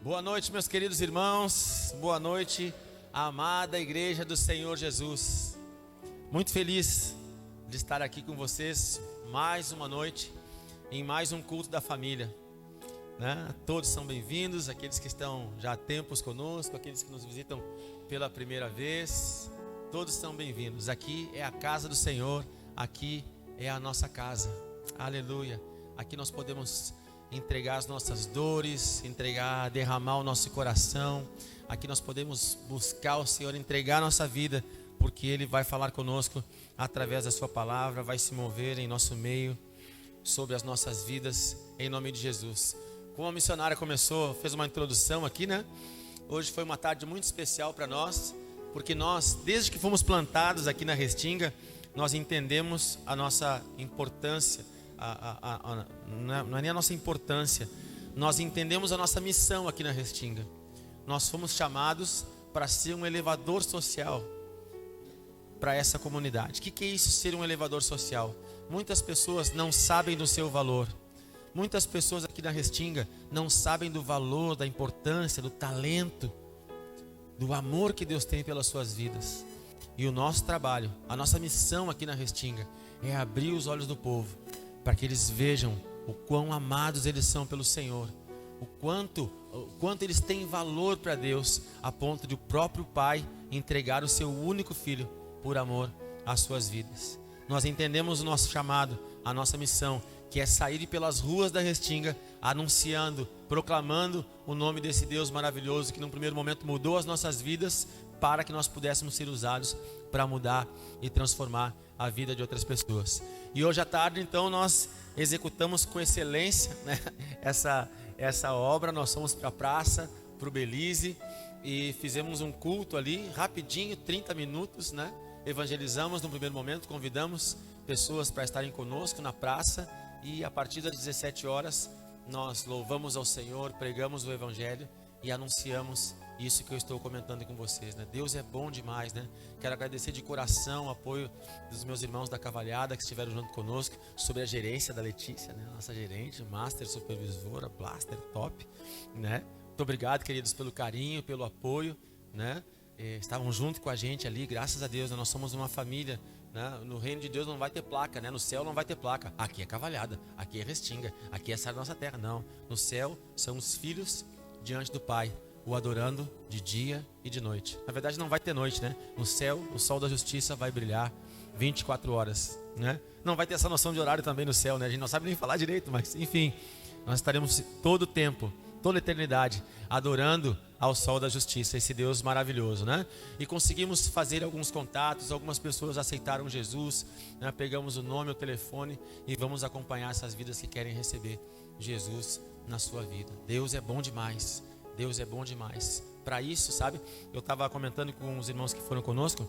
Boa noite, meus queridos irmãos. Boa noite, amada Igreja do Senhor Jesus. Muito feliz de estar aqui com vocês mais uma noite, em mais um culto da família, né? Todos são bem-vindos, aqueles que estão já há tempos conosco, aqueles que nos visitam pela primeira vez, todos são bem-vindos. Aqui é a casa do Senhor, aqui é a nossa casa. Aleluia. Aqui nós podemos entregar as nossas dores, derramar o nosso coração. Aqui nós podemos buscar o Senhor, entregar a nossa vida, porque Ele vai falar conosco através da sua palavra, vai se mover em nosso meio, sobre as nossas vidas, em nome de Jesus. Como a missionária fez uma introdução aqui, né? Hoje foi uma tarde muito especial para nós, porque nós, desde que fomos plantados aqui na Restinga, nós entendemos a nossa importância. Não é nem a nossa importância, nós entendemos a nossa missão aqui na Restinga. Nós fomos chamados para ser um elevador social para essa comunidade. O que é isso, ser um elevador social? Muitas pessoas não sabem do seu valor. Muitas pessoas aqui na Restinga não sabem do valor, da importância, do talento, do amor que Deus tem pelas suas vidas. E o nosso trabalho, a nossa missão aqui na Restinga é abrir os olhos do povo, para que eles vejam o quão amados eles são pelo Senhor, o quanto eles têm valor para Deus, a ponto de o próprio Pai entregar o seu único Filho por amor às suas vidas. Nós entendemos o nosso chamado, a nossa missão, que é sair pelas ruas da Restinga, anunciando, proclamando o nome desse Deus maravilhoso, que num primeiro momento mudou as nossas vidas, para que nós pudéssemos ser usados para mudar e transformar a vida de outras pessoas. E hoje à tarde, então, nós executamos com excelência, né, essa obra. Nós fomos para a praça, para o Belize, e fizemos um culto ali, rapidinho, 30 minutos, né? Evangelizamos no primeiro momento, convidamos pessoas para estarem conosco na praça, e a partir das 17 horas, nós louvamos ao Senhor, pregamos o Evangelho e anunciamos isso que eu estou comentando com vocês, né? Deus é bom demais, né? Quero agradecer de coração o apoio dos meus irmãos da Cavalhada que estiveram junto conosco, sobre a gerência da Letícia, né? Nossa gerente, master, supervisora, blaster, top, né? Muito obrigado, queridos, pelo carinho, pelo apoio, né? Estavam junto com a gente ali, graças a Deus, né? Nós somos uma família, né? No reino de Deus não vai ter placa, né? No céu não vai ter placa. Aqui é Cavalhada, aqui é Restinga, aqui é Sara da nossa terra. Não, no céu são os filhos diante do Pai, o adorando de dia e de noite. Na verdade não vai ter noite, né? No céu o sol da justiça vai brilhar 24 horas, né? Não vai ter essa noção de horário também no céu, né? A gente não sabe nem falar direito, mas enfim, nós estaremos todo o tempo, toda a eternidade, adorando ao sol da justiça, esse Deus maravilhoso, né? E conseguimos fazer alguns contatos, algumas pessoas aceitaram Jesus, né? Pegamos o nome, o telefone e vamos acompanhar essas vidas que querem receber Jesus na sua vida. Deus é bom demais. Deus é bom demais. Para isso, sabe, eu estava comentando com os irmãos que foram conosco,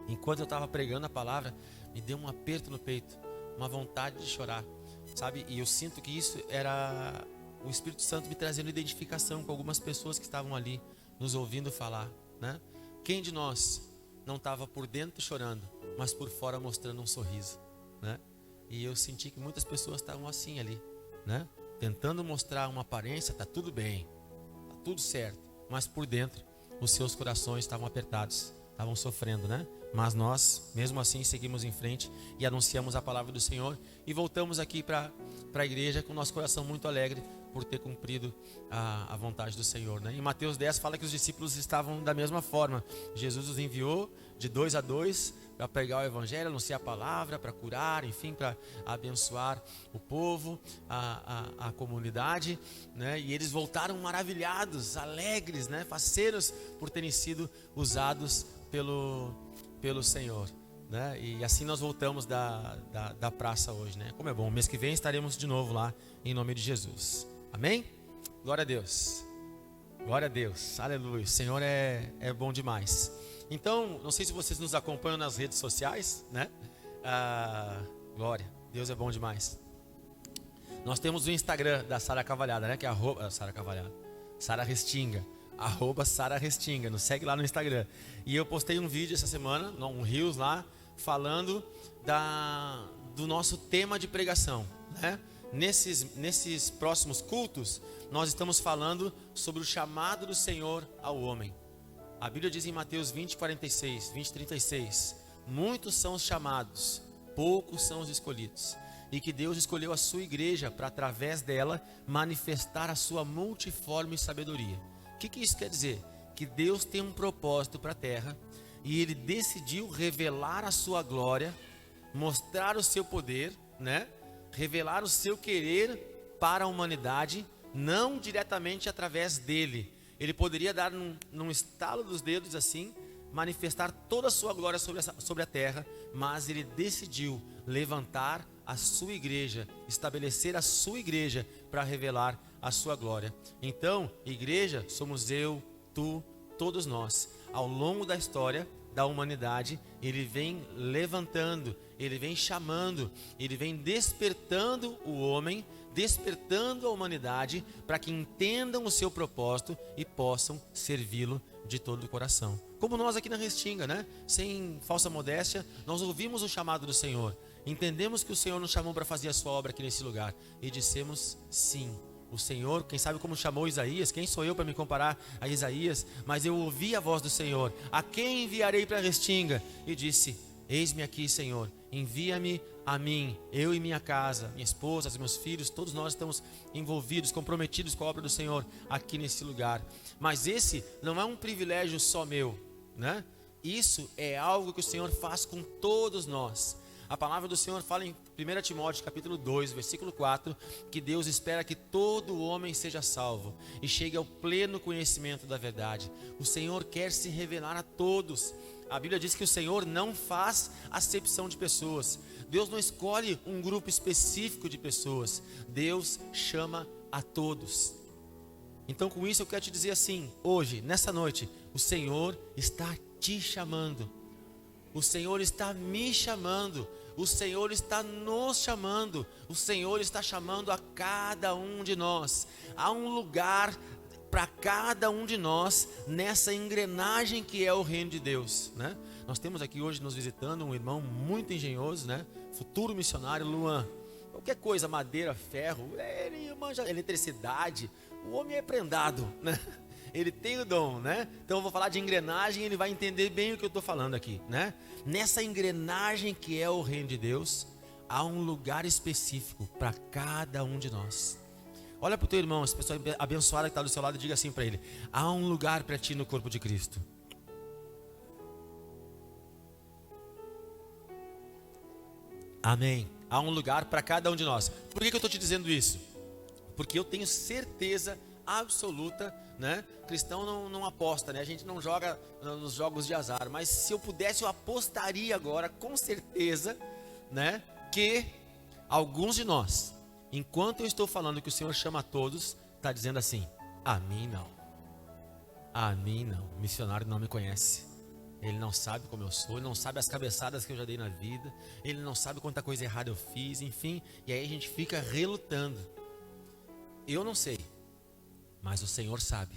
enquanto eu estava pregando a palavra, me deu um aperto no peito, uma vontade de chorar, sabe? E eu sinto que isso era o Espírito Santo me trazendo identificação com algumas pessoas que estavam ali, nos ouvindo falar, né? Quem de nós não estava por dentro chorando, mas por fora mostrando um sorriso, né? E eu senti que muitas pessoas estavam assim ali, né? Tentando mostrar uma aparência, tá tudo bem, tudo certo, mas por dentro os seus corações estavam apertados, estavam sofrendo, né? Mas nós, mesmo assim, seguimos em frente e anunciamos a palavra do Senhor e voltamos aqui para a igreja com o nosso coração muito alegre por ter cumprido a vontade do Senhor, né? Em Mateus 10 fala que os discípulos estavam da mesma forma. Jesus os enviou de 2 a 2 para pregar o Evangelho, anunciar a palavra, para curar, enfim, para abençoar o povo, a comunidade, né? E eles voltaram maravilhados, alegres, né? Faceiros por terem sido usados pelo Senhor, né? E assim nós voltamos da praça hoje, né? Como é bom, mês que vem estaremos de novo lá, em nome de Jesus, amém? Glória a Deus, aleluia, o Senhor é bom demais. Então, não sei se vocês nos acompanham nas redes sociais, né? Glória, Deus é bom demais. Nós temos o Instagram da Sara Cavalhada, né? Que é Sara Restinga, @Sara Restinga, nos segue lá no Instagram. E eu postei um vídeo essa semana, um Reels lá, falando do nosso tema de pregação, né? nesses próximos cultos, nós estamos falando sobre o chamado do Senhor ao homem. A Bíblia diz em Mateus 20:36, muitos são os chamados, poucos são os escolhidos. E que Deus escolheu a sua igreja para, através dela, manifestar a sua multiforme sabedoria. O que isso quer dizer? Que Deus tem um propósito para a terra e Ele decidiu revelar a sua glória, mostrar o seu poder, né? Revelar o seu querer para a humanidade, não diretamente através dele. Ele poderia dar num estalo dos dedos assim, manifestar toda a sua glória sobre a terra, mas Ele decidiu levantar a sua igreja, estabelecer a sua igreja para revelar a sua glória. Então, igreja somos eu, tu, todos nós. Ao longo da história da humanidade, Ele vem levantando, Ele vem chamando, Ele vem despertando o homem, despertando a humanidade para que entendam o seu propósito e possam servi-lo de todo o coração. Como nós aqui na Restinga, né? Sem falsa modéstia, nós ouvimos o chamado do Senhor. Entendemos que o Senhor nos chamou para fazer a sua obra aqui nesse lugar e dissemos sim. O Senhor, quem sabe como chamou Isaías, quem sou eu para me comparar a Isaías? Mas eu ouvi a voz do Senhor: a quem enviarei para a Restinga? E disse: eis-me aqui, Senhor, envia-me a mim, eu e minha casa, minha esposa, os meus filhos, todos nós estamos envolvidos, comprometidos com a obra do Senhor aqui nesse lugar. Mas esse não é um privilégio só meu, né? Isso é algo que o Senhor faz com todos nós. A palavra do Senhor fala em 1 Timóteo capítulo 2, versículo 4, que Deus espera que todo homem seja salvo e chegue ao pleno conhecimento da verdade. O Senhor quer se revelar a todos. A Bíblia diz que o Senhor não faz acepção de pessoas. Deus não escolhe um grupo específico de pessoas. Deus chama a todos. Então, com isso eu quero te dizer assim, hoje, nessa noite, o Senhor está te chamando. O Senhor está me chamando. O Senhor está nos chamando. O Senhor está chamando a cada um de nós. Há um lugar para cada um de nós nessa engrenagem que é o reino de Deus, né? Nós temos aqui hoje nos visitando um irmão muito engenhoso, né? Futuro missionário, Luan. Qualquer coisa, madeira, ferro, ele manja eletricidade. O homem é prendado, né? Ele tem o dom, né? Então eu vou falar de engrenagem e ele vai entender bem o que eu estou falando aqui, né? Nessa engrenagem que é o reino de Deus, há um lugar específico para cada um de nós. Olha para o teu irmão, essa pessoa abençoada que está do seu lado, e diga assim para ele: há um lugar para ti no corpo de Cristo. Amém. Há um lugar para cada um de nós. Por que eu estou te dizendo isso? Porque eu tenho certeza absoluta, né? Cristão não aposta, né? A gente não joga nos jogos de azar. Mas se eu pudesse, eu apostaria agora, com certeza, né? Que alguns de nós, enquanto eu estou falando que o Senhor chama a todos, está dizendo assim: a mim não. A mim não. O missionário não me conhece. Ele não sabe como eu sou, ele não sabe as cabeçadas que eu já dei na vida, ele não sabe quanta coisa errada eu fiz, enfim. E aí a gente fica relutando. Eu não sei, mas o Senhor sabe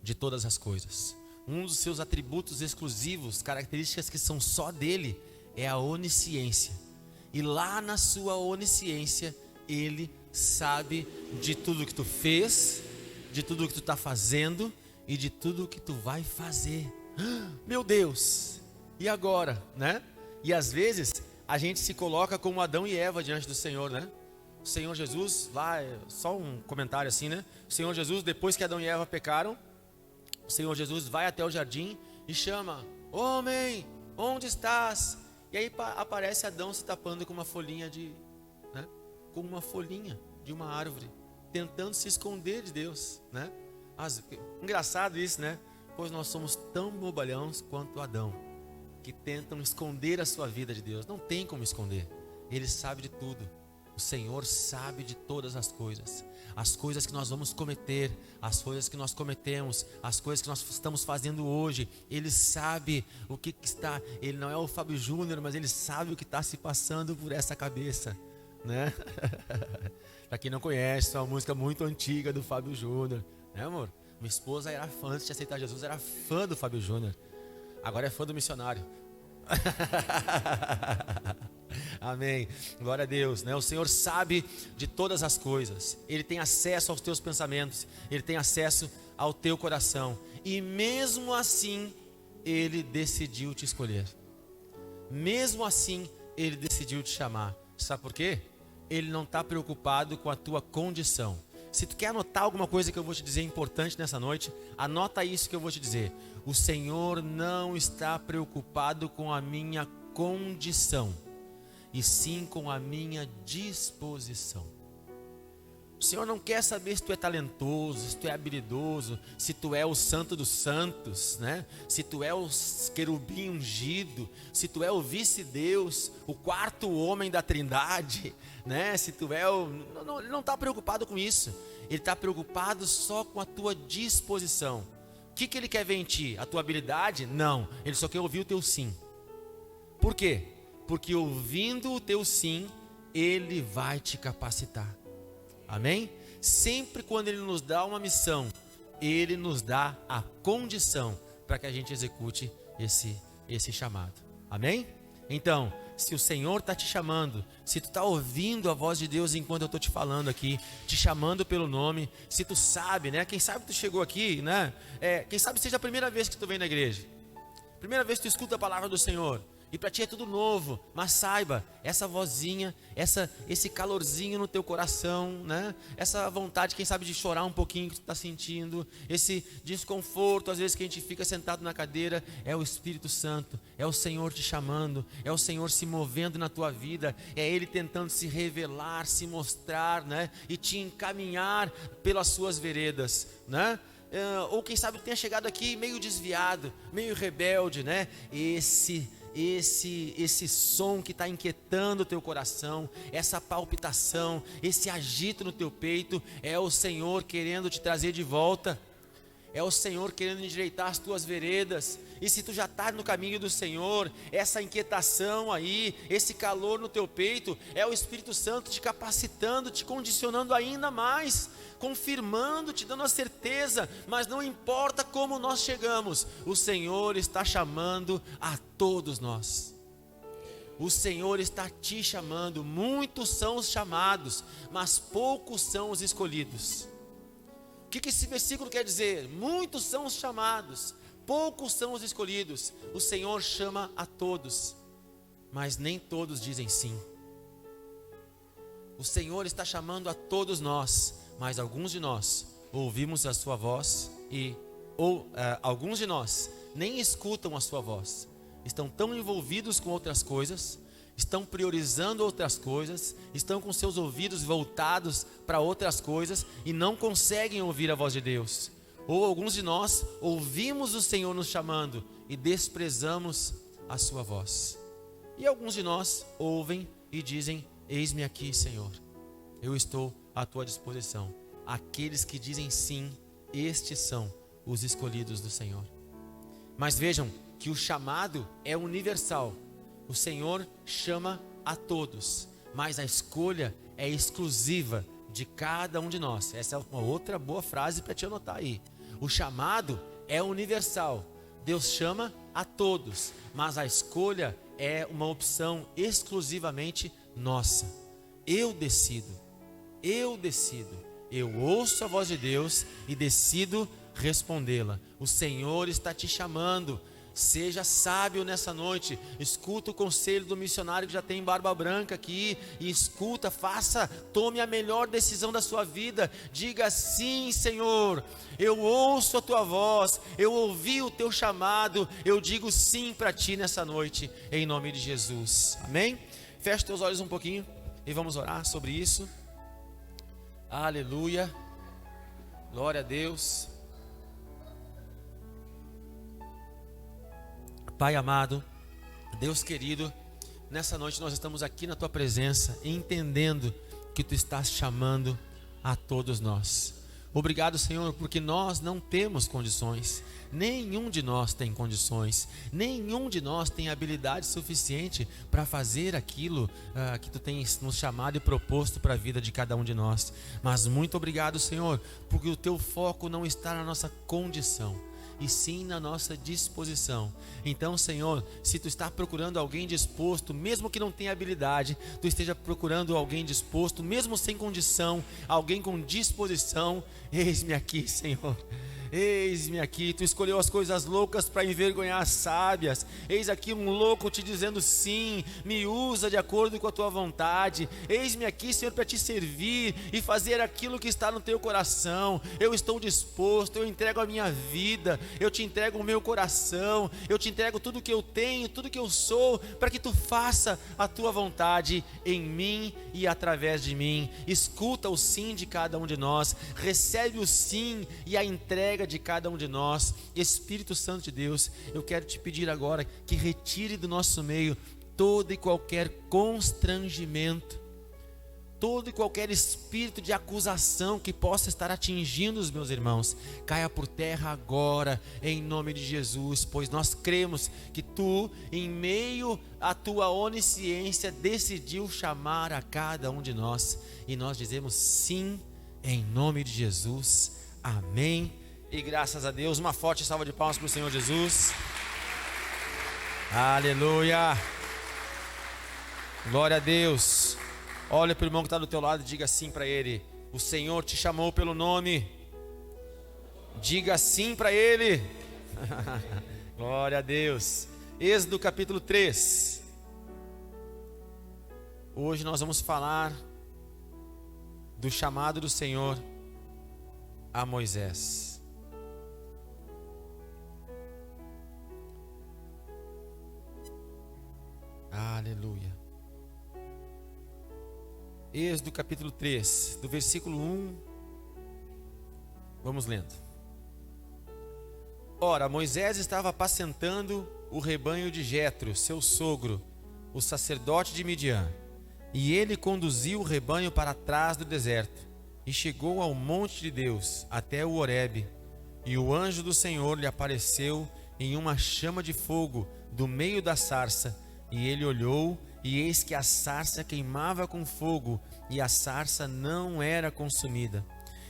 de todas as coisas. Um dos seus atributos exclusivos, características que são só dele, é a onisciência. E lá na sua onisciência, Ele sabe de tudo que tu fez, de tudo que tu está fazendo e de tudo que tu vai fazer. Meu Deus! E agora, né? E às vezes a gente se coloca como Adão e Eva diante do Senhor, né? O Senhor Jesus, lá, só um comentário assim, né? O Senhor Jesus, depois que Adão e Eva pecaram, o Senhor Jesus vai até o jardim e chama: homem, onde estás? E aí aparece Adão se tapando com uma folhinha né? Com uma folhinha de uma árvore, tentando se esconder de Deus, né? Engraçado isso, né? Pois nós somos tão bobalhões quanto Adão, que tentam esconder a sua vida de Deus. Não tem como esconder. Ele sabe de tudo. O Senhor sabe de todas as coisas que nós vamos cometer, as coisas que nós cometemos, as coisas que nós estamos fazendo hoje. Ele sabe o que está. Ele não é o Fábio Júnior, mas ele sabe o que está se passando por essa cabeça, né? Para quem não conhece, é uma música muito antiga do Fábio Júnior, né, amor? Minha esposa era fã, antes de aceitar Jesus, era fã do Fábio Júnior. Agora é fã do missionário. Amém. Glória a Deus, né? O Senhor sabe de todas as coisas. Ele tem acesso aos teus pensamentos. Ele tem acesso ao teu coração. E mesmo assim, Ele decidiu te escolher. Mesmo assim, Ele decidiu te chamar. Sabe por quê? Ele não está preocupado com a tua condição. Se tu quer anotar alguma coisa que eu vou te dizer importante nessa noite, anota isso que eu vou te dizer. O Senhor não está preocupado com a minha condição, e sim com a minha disposição. O Senhor não quer saber se tu é talentoso, se tu é habilidoso, se tu é o santo dos santos, né? Se tu é o querubim ungido, se tu é o vice-deus, o quarto homem da trindade, né? Se tu é o... Ele não está preocupado com isso. Ele está preocupado só com a tua disposição. O que Ele quer ver em ti? A tua habilidade? Não. Ele só quer ouvir o teu sim. Por quê? Porque ouvindo o teu sim, Ele vai te capacitar. Amém? Sempre quando Ele nos dá uma missão, Ele nos dá a condição para que a gente execute esse chamado. Amém? Então, se o Senhor está te chamando, se tu está ouvindo a voz de Deus enquanto eu estou te falando aqui, te chamando pelo nome, se tu sabe, né? Quem sabe tu chegou aqui, né? Quem sabe seja a primeira vez que tu vem na igreja, primeira vez que tu escuta a palavra do Senhor. E para ti é tudo novo, mas saiba, essa vozinha, esse calorzinho no teu coração, né? Essa vontade, quem sabe, de chorar um pouquinho que tu está sentindo, esse desconforto, às vezes que a gente fica sentado na cadeira, é o Espírito Santo, é o Senhor te chamando, é o Senhor se movendo na tua vida, é Ele tentando se revelar, se mostrar, né? E te encaminhar pelas suas veredas, né? Ou quem sabe tenha chegado aqui meio desviado, meio rebelde, né? Esse som que está inquietando o teu coração, essa palpitação, esse agito no teu peito, é o Senhor querendo te trazer de volta, é o Senhor querendo endireitar as tuas veredas. E se tu já está no caminho do Senhor, essa inquietação aí, esse calor no teu peito, é o Espírito Santo te capacitando, te condicionando ainda mais, confirmando, te dando a certeza. Mas não importa como nós chegamos, o Senhor está chamando a todos nós. O Senhor está te chamando. Muitos são os chamados, mas poucos são os escolhidos. O que esse versículo quer dizer? Muitos são os chamados, poucos são os escolhidos. O Senhor chama a todos, mas nem todos dizem sim. O Senhor está chamando a todos nós, mas alguns de nós ouvimos a sua voz alguns de nós nem escutam a sua voz. Estão tão envolvidos com outras coisas, estão priorizando outras coisas, estão com seus ouvidos voltados para outras coisas e não conseguem ouvir a voz de Deus. Ou alguns de nós ouvimos o Senhor nos chamando e desprezamos a sua voz. E alguns de nós ouvem e dizem: eis-me aqui, Senhor, eu estou à tua disposição. Aqueles que dizem sim, estes são os escolhidos do Senhor. Mas vejam que o chamado é universal. O Senhor chama a todos, mas a escolha é exclusiva de cada um de nós. Essa é uma outra boa frase para te anotar aí. O chamado é universal. Deus chama a todos, mas a escolha é uma opção exclusivamente nossa. Eu decido, eu ouço a voz de Deus e decido respondê-la. O Senhor está te chamando. Seja sábio nessa noite, escuta o conselho do missionário que já tem barba branca aqui, e escuta, tome a melhor decisão da sua vida. Diga: sim, Senhor, eu ouço a tua voz, eu ouvi o teu chamado, eu digo sim para ti nessa noite, em nome de Jesus, amém? Feche teus olhos um pouquinho e vamos orar sobre isso. Aleluia, glória a Deus. Pai amado, Deus querido, nessa noite nós estamos aqui na tua presença, entendendo que tu estás chamando a todos nós. Obrigado, Senhor, porque nós não temos condições, nenhum de nós tem condições, nenhum de nós tem habilidade suficiente para fazer aquilo que tu tens nos chamado e proposto para a vida de cada um de nós. Mas muito obrigado, Senhor, porque o teu foco não está na nossa condição, e sim na nossa disposição. Então, Senhor, se Tu está procurando alguém disposto, mesmo que não tenha habilidade, Tu esteja procurando alguém disposto, mesmo sem condição, alguém com disposição, eis-me aqui, Senhor. Eis-me aqui, Tu escolheu as coisas loucas para envergonhar as sábias. Eis aqui um louco te dizendo sim, me usa de acordo com a Tua vontade. Eis-me aqui, Senhor, para Te servir e fazer aquilo que está no Teu coração. Eu estou disposto, eu entrego a minha vida, eu Te entrego o meu coração, eu Te entrego tudo que eu tenho, tudo que eu sou, para que Tu faça a Tua vontade em mim e através de mim. Escuta o sim de cada um de nós, recebe o sim e a entrega de cada um de nós. Espírito Santo de Deus, eu quero Te pedir agora que retire do nosso meio todo e qualquer constrangimento, todo e qualquer espírito de acusação que possa estar atingindo os meus irmãos. Caia por terra agora, em nome de Jesus, pois nós cremos que Tu, em meio à Tua onisciência, decidiu chamar a cada um de nós, e nós dizemos sim, em nome de Jesus, amém. E graças a Deus, uma forte salva de palmas para o Senhor Jesus. Aleluia. Glória a Deus. Olha para o irmão que está do teu lado e diga assim para ele: o Senhor te chamou pelo nome. Diga assim para ele. Glória a Deus. Êxodo capítulo 3. Hoje nós vamos falar do chamado do Senhor a Moisés. Aleluia. Êxodo capítulo 3, do versículo 1, vamos lendo. Ora, Moisés estava apacentando o rebanho de Jetro, seu sogro, o sacerdote de Midian, e ele conduziu o rebanho para trás do deserto, e chegou ao monte de Deus, até o Horebe, e o anjo do Senhor lhe apareceu em uma chama de fogo do meio da sarça, e ele olhou, e eis que a sarça queimava com fogo, e a sarça não era consumida.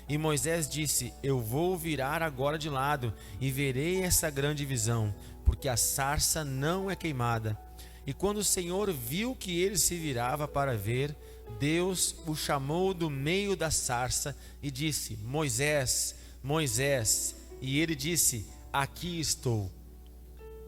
E Moisés disse: eu vou virar agora de lado, e verei essa grande visão, porque a sarça não é queimada. E quando o Senhor viu que ele se virava para ver, Deus o chamou do meio da sarça, e disse: Moisés, Moisés. E ele disse: aqui estou.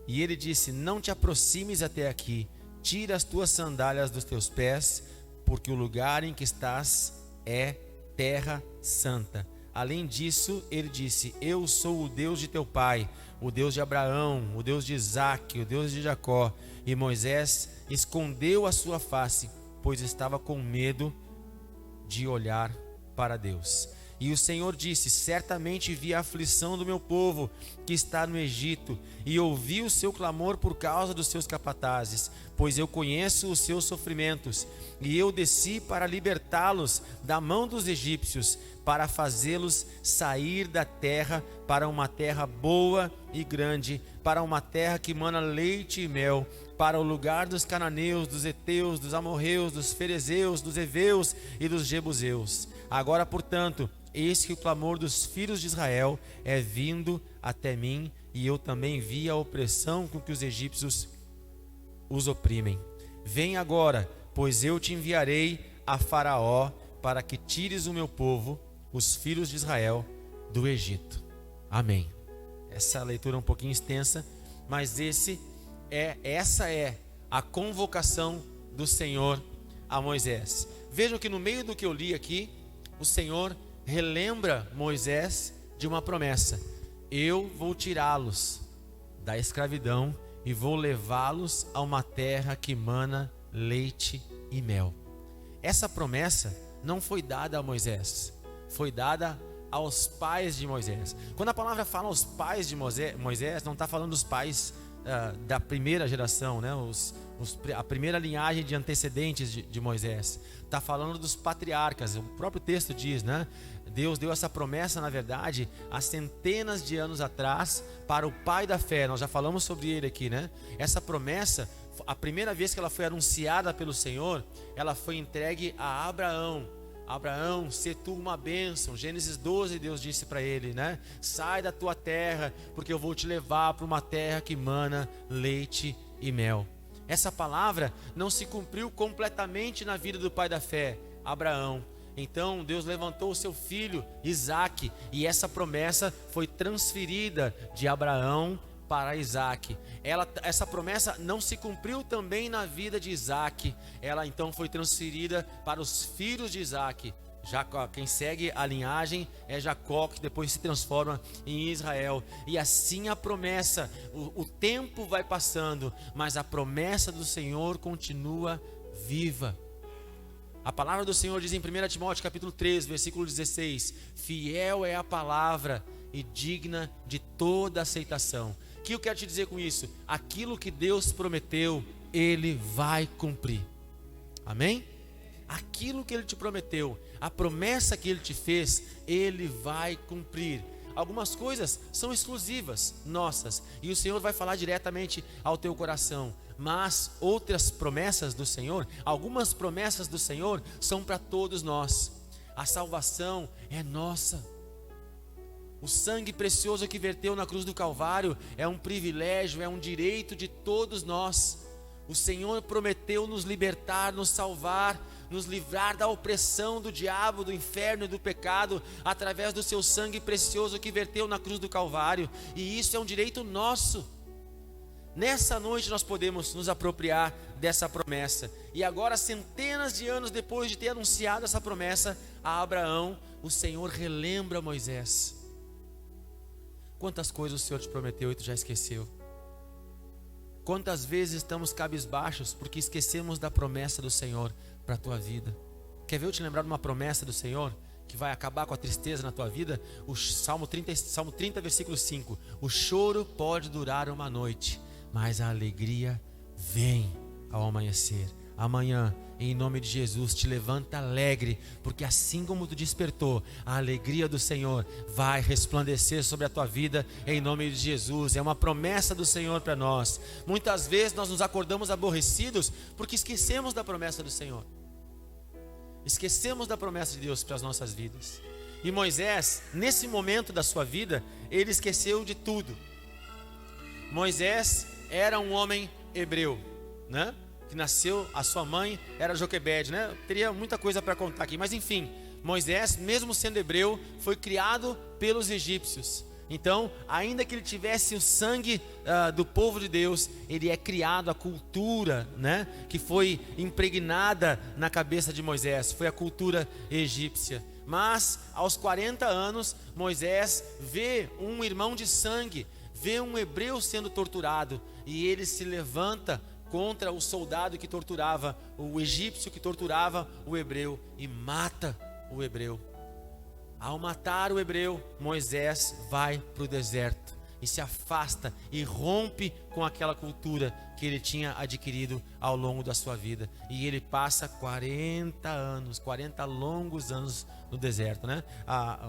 E ele disse: não te aproximes até aqui, tira as tuas sandálias dos teus pés, porque o lugar em que estás é terra santa. Além disso, ele disse: eu sou o Deus de teu pai, o Deus de Abraão, o Deus de Isaque, o Deus de Jacó. E Moisés escondeu a sua face, pois estava com medo de olhar para Deus. E o Senhor disse: certamente vi a aflição do meu povo que está no Egito, e ouvi o seu clamor por causa dos seus capatazes, pois eu conheço os seus sofrimentos, e eu desci para libertá-los da mão dos egípcios, para fazê-los sair da terra para uma terra boa e grande, para uma terra que mana leite e mel, para o lugar dos cananeus, dos heteus, dos amorreus, dos ferezeus, dos heveus e dos jebuseus. Agora, portanto, eis que o clamor dos filhos de Israel é vindo até mim, e eu também vi a opressão com que os egípcios os oprimem. Vem agora, pois eu te enviarei a Faraó, para que tires o meu povo, os filhos de Israel, do Egito. Amém. Essa leitura é um pouquinho extensa, mas essa é a convocação do Senhor a Moisés. Vejam que no meio do que eu li aqui, o Senhor relembra Moisés de uma promessa: eu vou tirá-los da escravidão e vou levá-los a uma terra que mana leite e mel. Essa promessa não foi dada a Moisés, foi dada aos pais de Moisés. Quando a palavra fala aos pais de Moisés, não está falando dos pais da primeira geração, né? A primeira linhagem de antecedentes de Moisés. Está falando dos patriarcas. O próprio texto diz, né? Deus deu essa promessa, na verdade, há centenas de anos atrás, para o pai da fé. Nós já falamos sobre ele aqui, né? Essa promessa, a primeira vez que ela foi anunciada pelo Senhor, ela foi entregue a Abraão. Abraão, se tu uma bênção. Gênesis 12, Deus disse para ele, né? Sai da tua terra, porque eu vou te levar para uma terra que mana leite e mel. Essa palavra não se cumpriu completamente na vida do pai da fé, Abraão. Então Deus levantou o seu filho Isaque, e essa promessa foi transferida de Abraão para Isaque. Essa promessa não se cumpriu também na vida de Isaque. Ela então foi transferida para os filhos de Isaque. Quem segue a linhagem é Jacó, que depois se transforma em Israel. E assim a promessa, o tempo vai passando, mas a promessa do Senhor continua viva. A palavra do Senhor diz em 1 Timóteo capítulo 3, versículo 16: fiel é a palavra e digna de toda aceitação. O que eu quero te dizer com isso? Aquilo que Deus prometeu, Ele vai cumprir. Amém? Aquilo que Ele te prometeu, a promessa que Ele te fez, Ele vai cumprir. Algumas coisas são exclusivas, nossas, e o Senhor vai falar diretamente ao teu coração. Mas outras promessas do Senhor, algumas promessas do Senhor são para todos nós. A salvação é nossa. O sangue precioso que verteu na cruz do Calvário é um privilégio, é um direito de todos nós. O Senhor prometeu nos libertar, nos salvar, nos livrar da opressão do diabo, do inferno e do pecado, através do seu sangue precioso que verteu na cruz do Calvário. E isso é um direito nosso. Nessa noite nós podemos nos apropriar dessa promessa. E agora, centenas de anos depois de ter anunciado essa promessa a Abraão, o Senhor relembra Moisés. Quantas coisas o Senhor te prometeu e tu já esqueceu? Quantas vezes estamos cabisbaixos porque esquecemos da promessa do Senhor para a tua vida? Quer ver eu te lembrar de uma promessa do Senhor que vai acabar com a tristeza na tua vida? O Salmo 30, versículo 5: o choro pode durar uma noite, mas a alegria vem ao amanhecer. Amanhã, em nome de Jesus, te levanta alegre, porque assim como tu despertou, a alegria do Senhor vai resplandecer sobre a tua vida, em nome de Jesus. É uma promessa do Senhor para nós. Muitas vezes nós nos acordamos aborrecidos porque esquecemos da promessa do Senhor. Esquecemos da promessa de Deus para as nossas vidas. E Moisés, nesse momento da sua vida, ele esqueceu de tudo. Moisés era um homem hebreu, né? Que nasceu, a sua mãe era Joquebede, né? Eu teria muita coisa para contar aqui, mas enfim, Moisés, mesmo sendo hebreu, foi criado pelos egípcios. Então, ainda que ele tivesse o sangue do povo de Deus, ele é criado, a cultura, né, que foi impregnada na cabeça de Moisés, foi a cultura egípcia. Mas, aos 40 anos, Moisés vê um irmão de sangue, vê um hebreu sendo torturado, e ele se levanta contra o soldado que torturava, o egípcio que torturava o hebreu, e mata o hebreu. Ao matar o hebreu, Moisés vai para o deserto e se afasta e rompe com aquela cultura que ele tinha adquirido ao longo da sua vida. E ele passa 40 anos, 40 longos anos no deserto, né?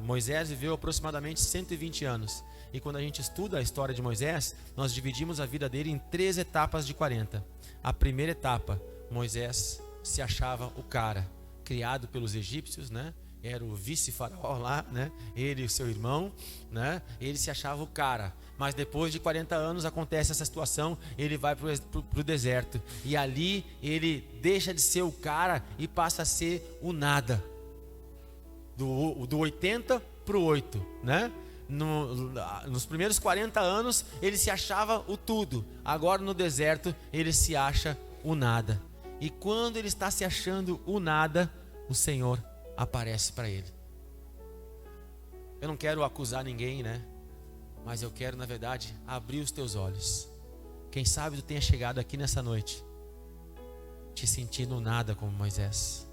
Moisés viveu aproximadamente 120 anos. E quando a gente estuda a história de Moisés, nós dividimos a vida dele em 3 etapas de 40. A primeira etapa, Moisés se achava o cara, criado pelos egípcios, né? Era o vice-faraó lá, né? Ele e o seu irmão, né? Ele se achava o cara. Mas depois de 40 anos acontece essa situação, ele vai para o deserto. E ali ele deixa de ser o cara e passa a ser o nada. Do 80 para o 8, né? Nos primeiros 40 anos ele se achava o tudo. Agora no deserto ele se acha o nada. E quando ele está se achando o nada, o Senhor aparece para ele. Eu não quero acusar ninguém, né? Mas eu quero, na verdade, abrir os teus olhos. Quem sabe tu tenha chegado aqui nessa noite te sentindo nada como Moisés.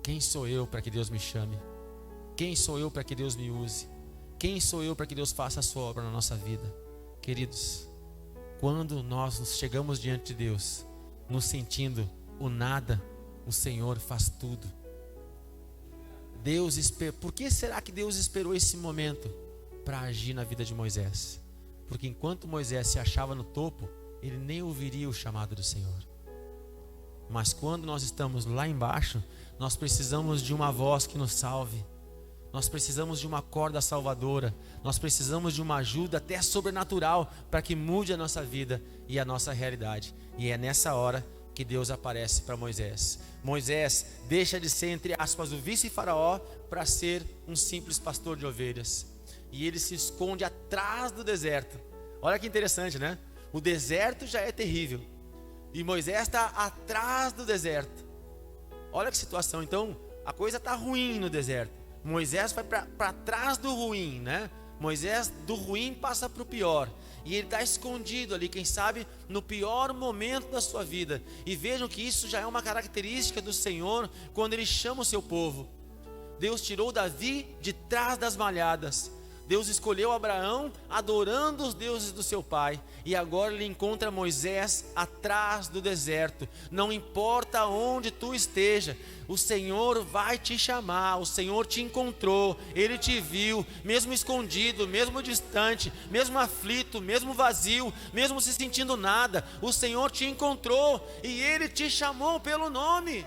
Quem sou eu para que Deus me chame? Quem sou eu para que Deus me use? Quem sou eu para que Deus faça a sua obra na nossa vida? Queridos, quando nós chegamos diante de Deus, nos sentindo o nada, o Senhor faz tudo. Por que será que Deus esperou esse momento para agir na vida de Moisés? Porque enquanto Moisés se achava no topo, ele nem ouviria o chamado do Senhor. Mas quando nós estamos lá embaixo, nós precisamos de uma voz que nos salve. Nós precisamos de uma corda salvadora. Nós precisamos de uma ajuda até sobrenatural para que mude a nossa vida e a nossa realidade. E é nessa hora que Deus aparece para Moisés. Moisés deixa de ser, entre aspas, o vice-faraó para ser um simples pastor de ovelhas. E ele se esconde atrás do deserto. Olha que interessante, né? O deserto já é terrível. E Moisés está atrás do deserto. Olha que situação. Então, a coisa está ruim no deserto. Moisés vai para trás do ruim, né? Moisés do ruim passa para o pior. E ele está escondido ali, quem sabe, no pior momento da sua vida. E vejam que isso já é uma característica do Senhor quando Ele chama o seu povo. Deus tirou Davi de trás das malhadas. Deus escolheu Abraão adorando os deuses do seu pai. E agora Ele encontra Moisés atrás do deserto. Não importa onde tu esteja, o Senhor vai te chamar. O Senhor te encontrou, Ele te viu, mesmo escondido, mesmo distante, mesmo aflito, mesmo vazio, mesmo se sentindo nada. O Senhor te encontrou e Ele te chamou pelo nome.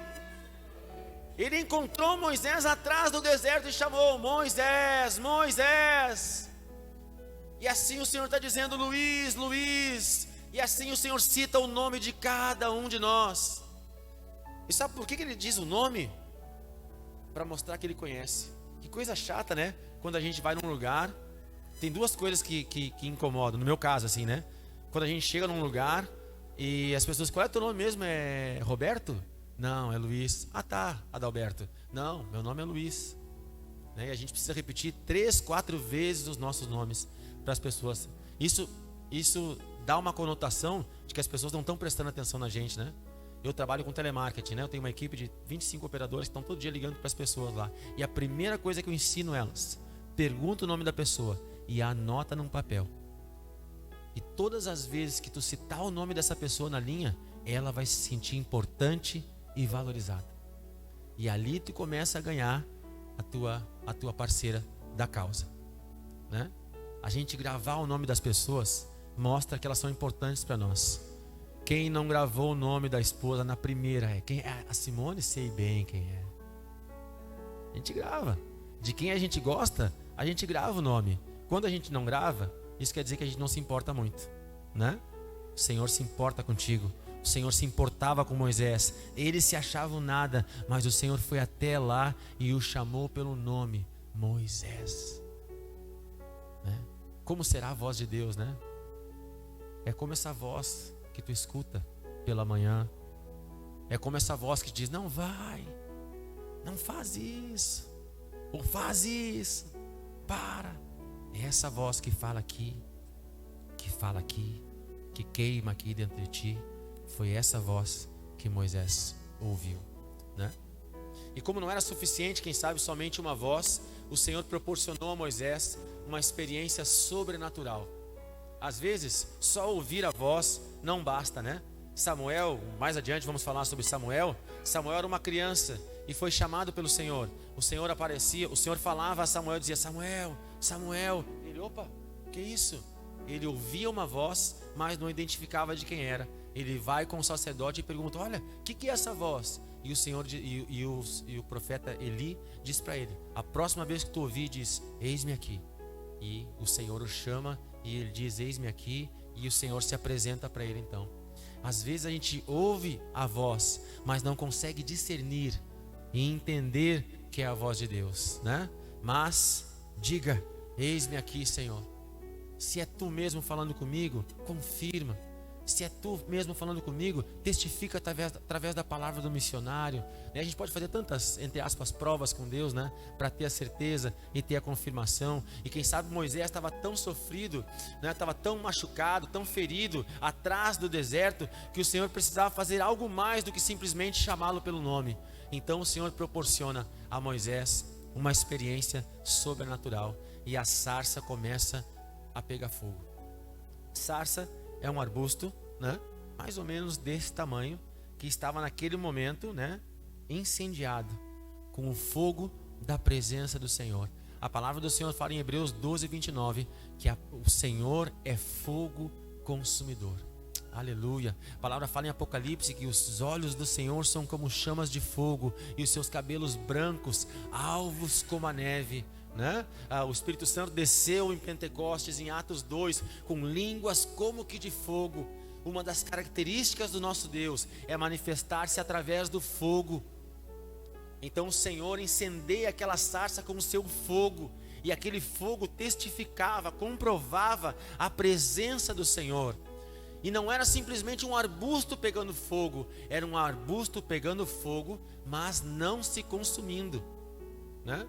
Ele encontrou Moisés atrás do deserto e chamou: Moisés, Moisés. E assim o Senhor está dizendo: Luiz, Luiz. E assim o Senhor cita o nome de cada um de nós. E sabe por que Ele diz o nome? Para mostrar que Ele conhece. Que coisa chata, né? Quando a gente vai num lugar, tem duas coisas que incomodam. No meu caso, assim, né? Quando a gente chega num lugar e as pessoas: qual é o teu nome mesmo? É Roberto? Não, é Luiz. Ah, tá, Adalberto. Não, meu nome é Luiz. E a gente precisa repetir 3, 4 vezes os nossos nomes para as pessoas. Isso dá uma conotação de que as pessoas não estão prestando atenção na gente, né? Eu trabalho com telemarketing, né? Eu tenho uma equipe de 25 operadores que estão todo dia ligando para as pessoas lá. E a primeira coisa que eu ensino elas: pergunta o nome da pessoa e anota num papel. E todas as vezes que tu citar o nome dessa pessoa na linha, ela vai se sentir importante e valorizada. E ali tu começa a ganhar a tua parceira da causa, né? A gente gravar o nome das pessoas mostra que elas são importantes para nós. Quem não gravou o nome da esposa na primeira quem é? A Simone, sei bem quem é. A gente grava. De quem a gente gosta, a gente grava o nome. Quando a gente não grava, isso quer dizer que a gente não se importa muito, né? O Senhor se importa contigo. O Senhor se importava com Moisés. Ele se achava um nada, mas o Senhor foi até lá e o chamou pelo nome: Moisés, né? Como será a voz de Deus, né? É como essa voz que tu escuta pela manhã. É como essa voz que diz: não vai, não faz isso, ou faz isso, para. É essa voz que fala aqui, que queima aqui dentro de ti. Foi essa voz que Moisés ouviu, né? E como não era suficiente, quem sabe, somente uma voz, o Senhor proporcionou a Moisés uma experiência sobrenatural. Às vezes, só ouvir a voz não basta, né? Samuel, mais adiante vamos falar sobre Samuel. Samuel era uma criança e foi chamado pelo Senhor. O Senhor aparecia, o Senhor falava a Samuel, dizia: Samuel, Samuel. Ele: opa, que isso? Ele ouvia uma voz, mas não identificava de quem era. Ele vai com o sacerdote e pergunta: olha, o que é essa voz? E o Senhor e o profeta Eli diz para ele: a próxima vez que tu ouvir, diz: eis-me aqui. E o Senhor o chama e ele diz: eis-me aqui. E o Senhor se apresenta para ele. Então, às vezes a gente ouve a voz, mas não consegue discernir e entender que é a voz de Deus, né? Mas diga: eis-me aqui, Senhor. Se é tu mesmo falando comigo, confirma. Se é tu mesmo falando comigo, testifica através da palavra do missionário. A gente pode fazer tantas, entre aspas, provas com Deus, né? Para ter a certeza e ter a confirmação. E quem sabe Moisés estava tão sofrido, né? Estava tão machucado, tão ferido, atrás do deserto, que o Senhor precisava fazer algo mais do que simplesmente chamá-lo pelo nome. Então o Senhor proporciona a Moisés uma experiência sobrenatural. E a sarça começa a pegar fogo. Sarça é um arbusto, né? Mais ou menos desse tamanho, que estava naquele momento, né? Incendiado com o fogo da presença do Senhor. A palavra do Senhor fala em Hebreus 12, 29, que o Senhor é fogo consumidor. Aleluia. A palavra fala em Apocalipse que os olhos do Senhor são como chamas de fogo e os seus cabelos brancos, alvos como a neve, né? O Espírito Santo desceu em Pentecostes, em Atos 2, com línguas como que de fogo. Uma das características do nosso Deus é manifestar-se através do fogo. Então o Senhor incendeia aquela sarça com o seu fogo, e aquele fogo testificava, comprovava a presença do Senhor. E não era simplesmente um arbusto pegando fogo, era um arbusto pegando fogo, mas não se consumindo, né?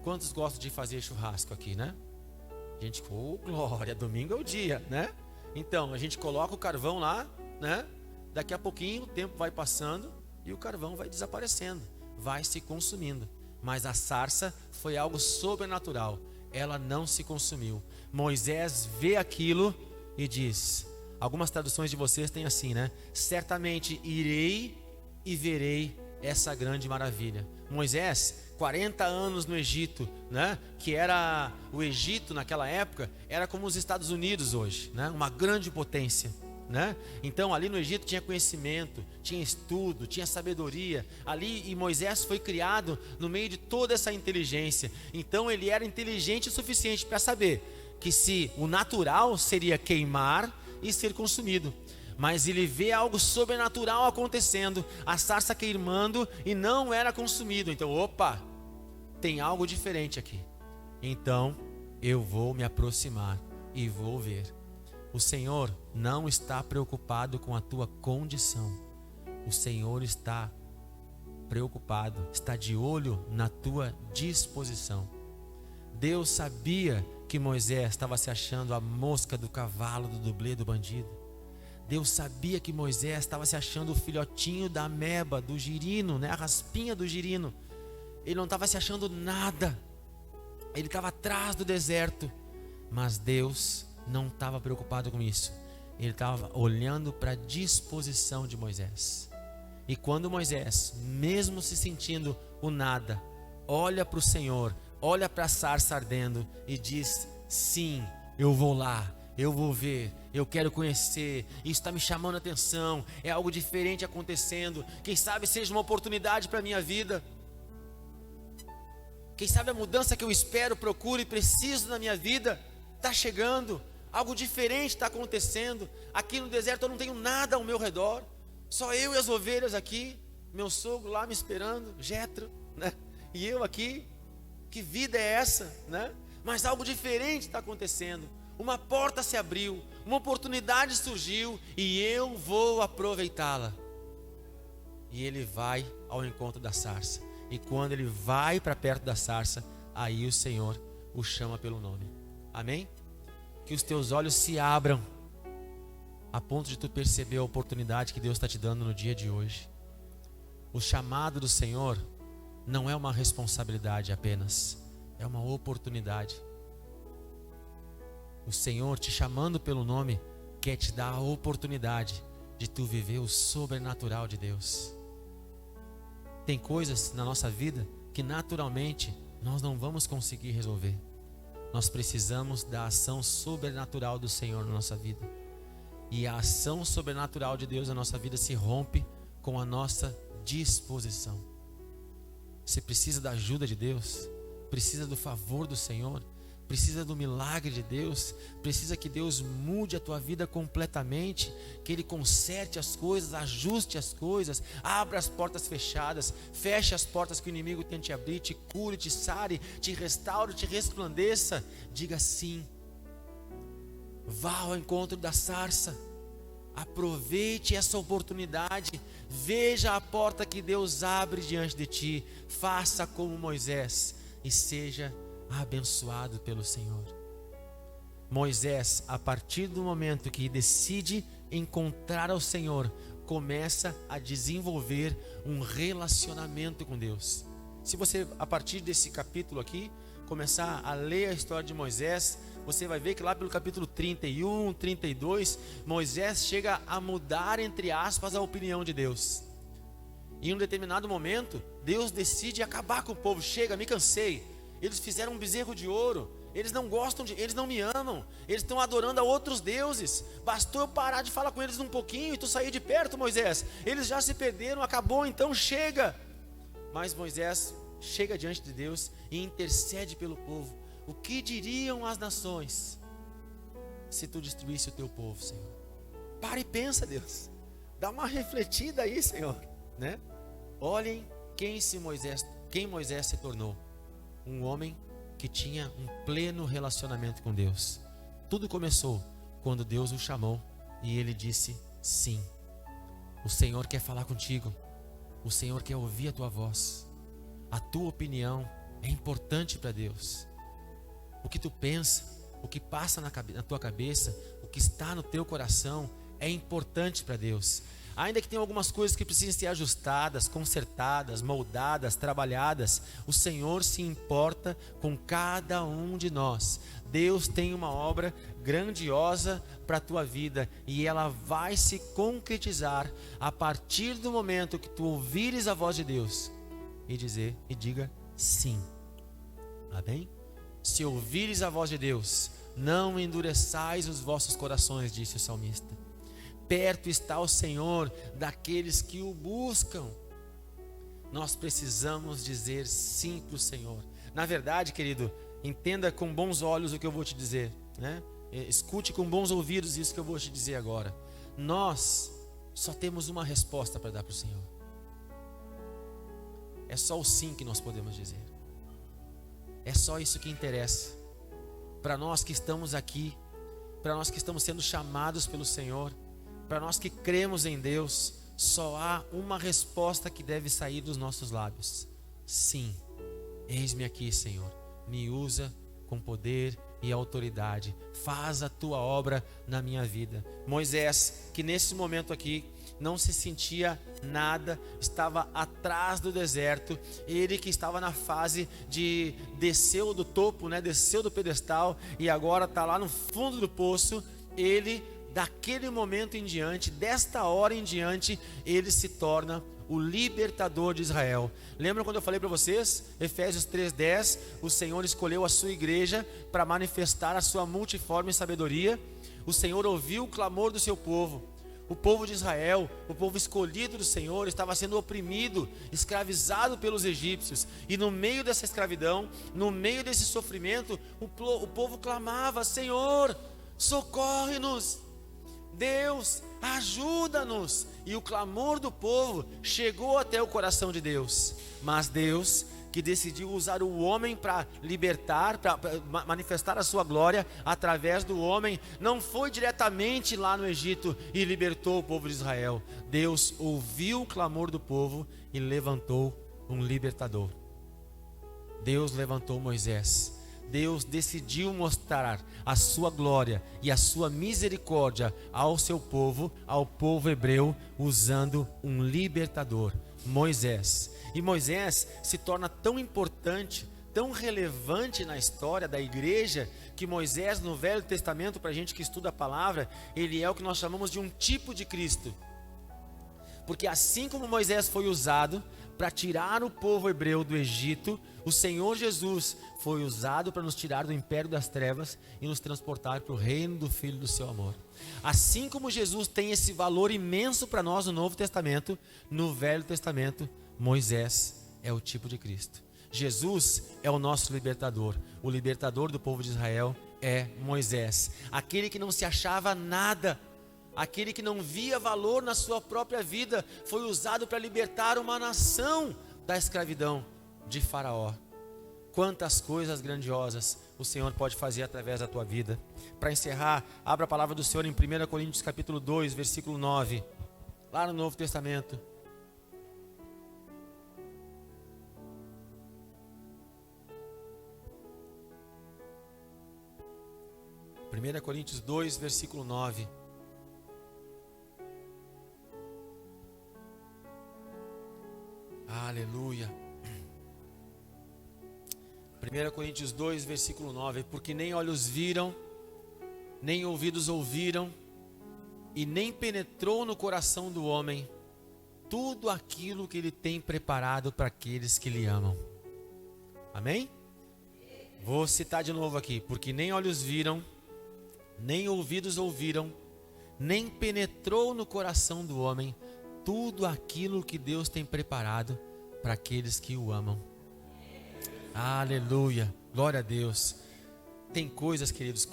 Quantos gostam de fazer churrasco aqui, né? Gente, oh glória, domingo é o dia, né? Então, a gente coloca o carvão lá, né? Daqui a pouquinho o tempo vai passando e o carvão vai desaparecendo, vai se consumindo. Mas a sarça foi algo sobrenatural, ela não se consumiu. Moisés vê aquilo e diz, algumas traduções de vocês têm assim, né? Certamente irei e verei essa grande maravilha. Moisés, 40 anos no Egito, né? Que era o Egito naquela época, era como os Estados Unidos hoje, né? Uma grande potência, né? Então ali no Egito tinha conhecimento, tinha estudo, tinha sabedoria. Ali, e Moisés foi criado no meio de toda essa inteligência. Então ele era inteligente o suficiente para saber que se o natural seria queimar e ser consumido, mas ele vê algo sobrenatural acontecendo, a sarça queimando e não era consumido. Então, opa, tem algo diferente aqui. Então eu vou me aproximar e vou ver. O Senhor não está preocupado com a tua condição. O Senhor está preocupado, está de olho na tua disposição. Deus sabia que Moisés estava se achando a mosca do cavalo, do dublê, do bandido. Deus sabia que Moisés estava se achando o filhotinho da ameba, do girino, né? A raspinha do girino. Ele não estava se achando nada. Ele estava atrás do deserto. Mas Deus não estava preocupado com isso. Ele estava olhando para a disposição de Moisés. E quando Moisés, mesmo se sentindo o nada, olha para o Senhor, olha para a sarça ardendo e diz, sim, eu vou lá. Eu vou ver, eu quero conhecer, isso está me chamando a atenção, é algo diferente acontecendo. Quem sabe seja uma oportunidade para a minha vida. Quem sabe a mudança que eu espero, procuro e preciso na minha vida está chegando. Algo diferente está acontecendo. Aqui no deserto eu não tenho nada ao meu redor, só eu e as ovelhas aqui, meu sogro lá me esperando, Jetro, né? E eu aqui, que vida é essa, né? Mas algo diferente está acontecendo. Uma porta se abriu, uma oportunidade surgiu e eu vou aproveitá-la. E ele vai ao encontro da sarça. E quando ele vai para perto da sarça, aí o Senhor o chama pelo nome. Amém? Que os teus olhos se abram a ponto de tu perceber a oportunidade que Deus está te dando no dia de hoje. O chamado do Senhor não é uma responsabilidade apenas, é uma oportunidade. O Senhor te chamando pelo nome quer te dar a oportunidade de tu viver o sobrenatural de Deus. Tem coisas na nossa vida que naturalmente nós não vamos conseguir resolver. Nós precisamos da ação sobrenatural do Senhor na nossa vida. E a ação sobrenatural de Deus na nossa vida se rompe com a nossa disposição. Você precisa da ajuda de Deus, precisa do favor do Senhor, precisa do milagre de Deus, precisa que Deus mude a tua vida completamente, que Ele conserte as coisas, ajuste as coisas, abra as portas fechadas, feche as portas que o inimigo tente abrir, te cure, te sare, te restaure, te resplandeça. Diga sim, vá ao encontro da sarça, aproveite essa oportunidade, veja a porta que Deus abre diante de ti, faça como Moisés e seja abençoado pelo Senhor. Moisés, a partir do momento que decide encontrar ao Senhor, começa a desenvolver um relacionamento com Deus. Se você, a partir desse capítulo aqui, começar a ler a história de Moisés, você vai ver que lá pelo capítulo 31, 32, Moisés chega a mudar, entre aspas, a opinião de Deus. Em um determinado momento, Deus decide acabar com o povo. Chega, me cansei. eles fizeram um bezerro de ouro, eles não gostam eles não me amam, eles estão adorando a outros deuses. Bastou eu parar de falar com eles um pouquinho e tu sair de perto, Moisés. Eles já se perderam, acabou, então chega. Mas Moisés chega diante de Deus e intercede pelo povo. O que diriam as nações se tu destruísse o teu povo, Senhor? Para e pensa, Deus. Dá uma refletida aí, Senhor, né? Olhem quem Moisés se tornou. Um homem que tinha um pleno relacionamento com Deus. Tudo começou quando Deus o chamou e ele disse sim. O Senhor quer falar contigo. O Senhor quer ouvir a tua voz. A tua opinião é importante para Deus. O que tu pensa, o que passa na tua cabeça, o que está no teu coração é importante para Deus. Ainda que tenha algumas coisas que precisem ser ajustadas, consertadas, moldadas, trabalhadas, o Senhor se importa com cada um de nós. Deus tem uma obra grandiosa para a tua vida e ela vai se concretizar a partir do momento que tu ouvires a voz de Deus e diga sim. Amém? Se ouvires a voz de Deus, não endureçais os vossos corações, disse o salmista. Perto está o Senhor daqueles que o buscam. Nós precisamos dizer sim para o Senhor. Na verdade, querido, entenda com bons olhos o que eu vou te dizer, né? Escute com bons ouvidos isso que eu vou te dizer agora. Nós só temos uma resposta para dar para o Senhor. É só o sim que nós podemos dizer. É só isso que interessa. Para nós que estamos aqui, para nós que estamos sendo chamados pelo Senhor, para nós que cremos em Deus, só há uma resposta que deve sair dos nossos lábios. Sim, eis-me aqui, Senhor. Me usa com poder e autoridade. Faz a tua obra na minha vida. Moisés, que nesse momento aqui não se sentia nada, estava atrás do deserto. Ele que estava na fase de desceu do topo, né? Desceu do pedestal e agora está lá no fundo do poço. Ele, daquele momento em diante, desta hora em diante, ele se torna o libertador de Israel. Lembram quando eu falei para vocês? Efésios 3:10, o Senhor escolheu a sua igreja para manifestar a sua multiforme sabedoria. O Senhor ouviu o clamor do seu povo. O povo de Israel, o povo escolhido do Senhor, estava sendo oprimido, escravizado pelos egípcios. E no meio dessa escravidão, no meio desse sofrimento, o povo clamava: Senhor, socorre-nos. Deus, ajuda-nos. E o clamor do povo chegou até o coração de Deus. Mas Deus, que decidiu usar o homem para libertar, para manifestar a sua glória através do homem, não foi diretamente lá no Egito e libertou o povo de Israel. Deus ouviu o clamor do povo e levantou um libertador. Deus levantou Moisés. Deus decidiu mostrar a sua glória e a sua misericórdia ao seu povo, ao povo hebreu, usando um libertador, Moisés. E Moisés se torna tão importante, tão relevante na história da igreja, que Moisés no Velho Testamento, para a gente que estuda a palavra, ele é o que nós chamamos de um tipo de Cristo. Porque assim como Moisés foi usado para tirar o povo hebreu do Egito, o Senhor Jesus foi usado para nos tirar do império das trevas e nos transportar para o reino do Filho do seu amor. Assim como Jesus tem esse valor imenso para nós no Novo Testamento, no Velho Testamento, Moisés é o tipo de Cristo. Jesus é o nosso libertador. O libertador do povo de Israel é Moisés. Aquele que não se achava nada, aquele que não via valor na sua própria vida, foi usado para libertar uma nação da escravidão de Faraó. Quantas coisas grandiosas o Senhor pode fazer através da tua vida. Para encerrar, abra a palavra do Senhor em 1 Coríntios capítulo 2, versículo 9, lá no Novo Testamento. Primeira Coríntios 2, versículo 9. Aleluia. 1 Coríntios 2, versículo 9. Porque nem olhos viram, nem ouvidos ouviram, e nem penetrou no coração do homem tudo aquilo que ele tem preparado para aqueles que lhe amam. Amém? Vou citar de novo aqui, porque nem olhos viram, nem ouvidos ouviram, nem penetrou no coração do homem tudo aquilo que Deus tem preparado para aqueles que o amam. Aleluia, glória a Deus. Tem coisas, queridos,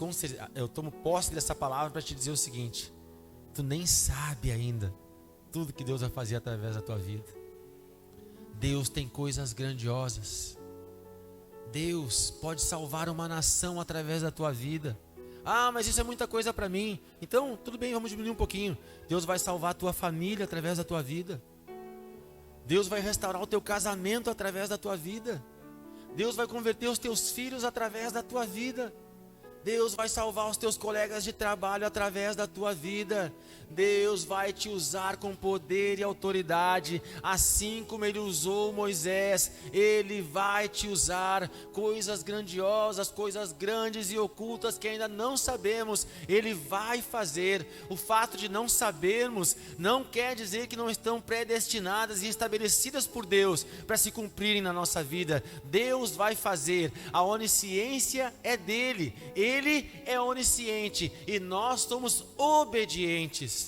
eu tomo posse dessa palavra para te dizer o seguinte: tu nem sabe ainda tudo que Deus vai fazer através da tua vida. Deus tem coisas grandiosas. Deus pode salvar uma nação através da tua vida. Ah, mas isso é muita coisa para mim. Então, tudo bem, vamos diminuir um pouquinho. Deus vai salvar a tua família através da tua vida. Deus vai restaurar o teu casamento através da tua vida. Deus vai converter os teus filhos através da tua vida. Deus vai salvar os teus colegas de trabalho através da tua vida. Deus vai te usar com poder e autoridade, assim como Ele usou Moisés. Ele vai te usar. Coisas grandiosas, coisas grandes e ocultas que ainda não sabemos, Ele vai fazer. O fato de não sabermos não quer dizer que não estão predestinadas e estabelecidas por Deus para se cumprirem na nossa vida. Deus vai fazer. A onisciência é dele. Ele é onisciente e nós somos obedientes.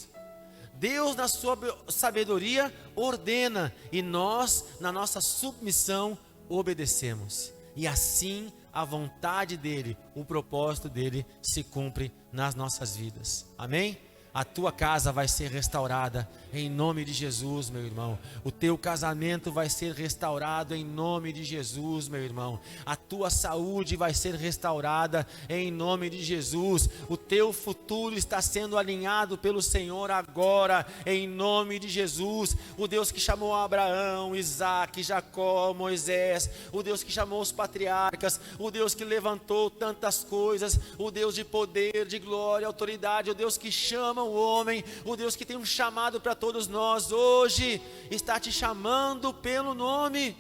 Deus, na sua sabedoria, ordena e nós, na nossa submissão, obedecemos. E assim a vontade dele, o propósito dele se cumpre nas nossas vidas. Amém? A tua casa vai ser restaurada em nome de Jesus, meu irmão. O teu casamento vai ser restaurado em nome de Jesus, meu irmão. A tua saúde vai ser restaurada em nome de Jesus. O teu futuro está sendo alinhado pelo Senhor agora, em nome de Jesus. O Deus que chamou Abraão, Isaac, Jacó, Moisés, o Deus que chamou os patriarcas, o Deus que levantou tantas coisas, o Deus de poder, de glória, autoridade, o Deus que chama o homem, o Deus que tem um chamado para todos nós hoje, está te chamando pelo nome.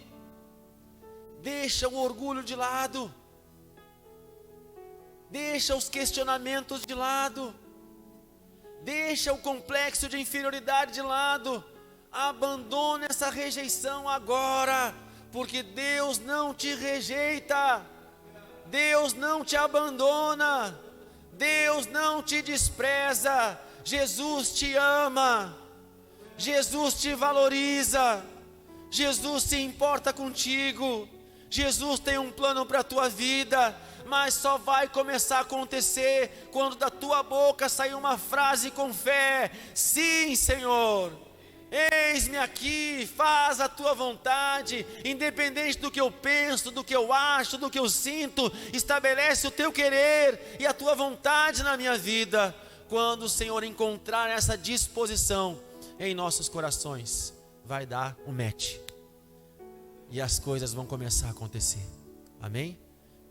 Deixa o orgulho de lado, deixa os questionamentos de lado, deixa o complexo de inferioridade de lado, abandona essa rejeição agora, porque Deus não te rejeita, Deus não te abandona, Deus não te despreza. Jesus te ama, Jesus te valoriza, Jesus se importa contigo, Jesus tem um plano para a tua vida, mas só vai começar a acontecer quando da tua boca sair uma frase com fé: sim, Senhor, eis-me aqui, faz a tua vontade, independente do que eu penso, do que eu acho, do que eu sinto, estabelece o teu querer e a tua vontade na minha vida. Quando o Senhor encontrar essa disposição em nossos corações, vai dar um match e as coisas vão começar a acontecer. Amém?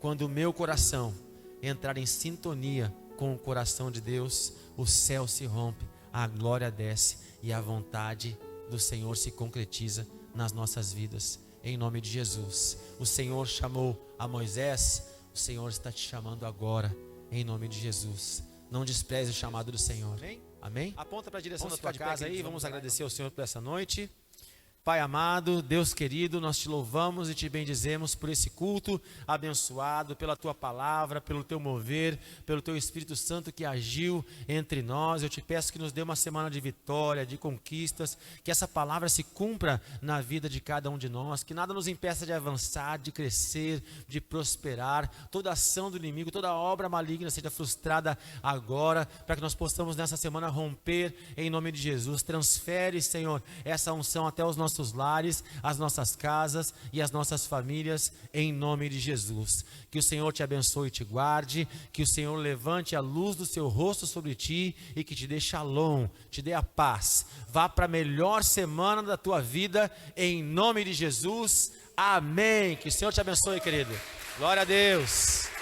Quando o meu coração entrar em sintonia com o coração de Deus, o céu se rompe, a glória desce e a vontade do Senhor se concretiza nas nossas vidas, em nome de Jesus. O Senhor chamou a Moisés, o Senhor está te chamando agora, em nome de Jesus. Não despreze o chamado do Senhor. Amém? Aponta para a direção da tua casa aí. Vamos agradecer ao Senhor por essa noite. Pai amado, Deus querido, nós te louvamos e te bendizemos por esse culto abençoado, pela tua palavra, pelo teu mover, pelo teu Espírito Santo que agiu entre nós. Eu te peço que nos dê uma semana de vitória, de conquistas, que essa palavra se cumpra na vida de cada um de nós, que nada nos impeça de avançar, de crescer, de prosperar. Toda ação do inimigo, toda obra maligna seja frustrada agora, para que nós possamos nessa semana romper em nome de Jesus. Transfere, Senhor, essa unção até os nossos lares, as nossas casas e as nossas famílias, em nome de Jesus. Que o Senhor te abençoe e te guarde, que o Senhor levante a luz do seu rosto sobre ti e que te dê shalom, te dê a paz. Vá para a melhor semana da tua vida, em nome de Jesus. Amém. Que o Senhor te abençoe, querido. Glória a Deus.